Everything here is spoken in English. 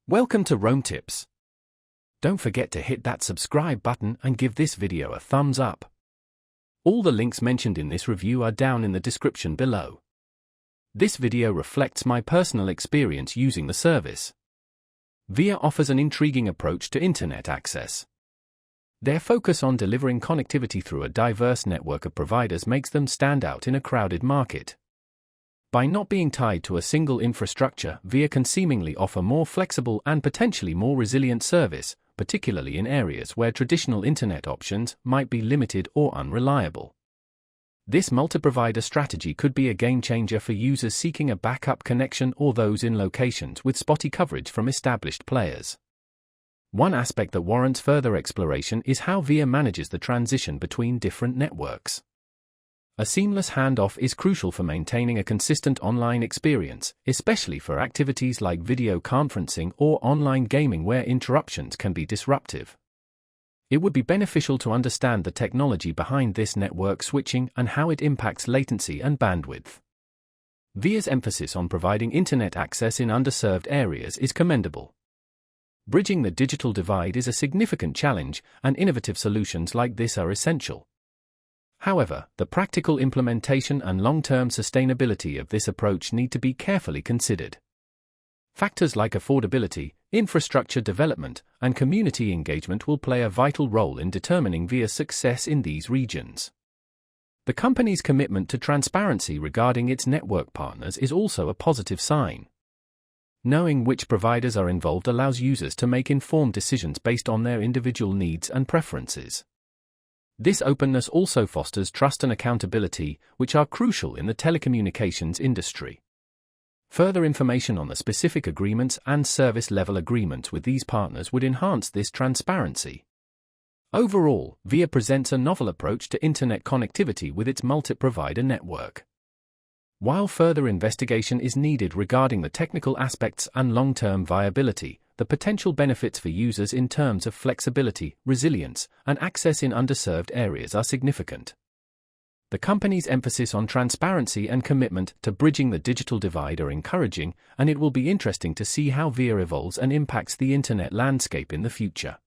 Welcome to Roam Tips. Don't forget to hit that subscribe button and give this video a thumbs up. All the links mentioned in this review are down in the description below. This video reflects my personal experience using the service. Viya offers an intriguing approach to internet access. Their focus on delivering connectivity through a diverse network of providers makes them stand out in a crowded market. By not being tied to a single infrastructure, Viya can seemingly offer more flexible and potentially more resilient service, particularly in areas where traditional internet options might be limited or unreliable. This multi-provider strategy could be a game-changer for users seeking a backup connection or those in locations with spotty coverage from established players. One aspect that warrants further exploration is how Viya manages the transition between different networks. A seamless handoff is crucial for maintaining a consistent online experience, especially for activities like video conferencing or online gaming where interruptions can be disruptive. It would be beneficial to understand the technology behind this network switching and how it impacts latency and bandwidth. Viya's emphasis on providing internet access in underserved areas is commendable. Bridging the digital divide is a significant challenge, and innovative solutions like this are essential. However, the practical implementation and long-term sustainability of this approach need to be carefully considered. Factors like affordability, infrastructure development, and community engagement will play a vital role in determining Viya's success in these regions. The company's commitment to transparency regarding its network partners is also a positive sign. Knowing which providers are involved allows users to make informed decisions based on their individual needs and preferences. This openness also fosters trust and accountability, which are crucial in the telecommunications industry. Further information on the specific agreements and service-level agreements with these partners would enhance this transparency. Overall, Viya presents a novel approach to internet connectivity with its multi-provider network. While further investigation is needed regarding the technical aspects and long-term viability, the potential benefits for users in terms of flexibility, resilience, and access in underserved areas are significant. The company's emphasis on transparency and commitment to bridging the digital divide are encouraging, and it will be interesting to see how Viya evolves and impacts the internet landscape in the future.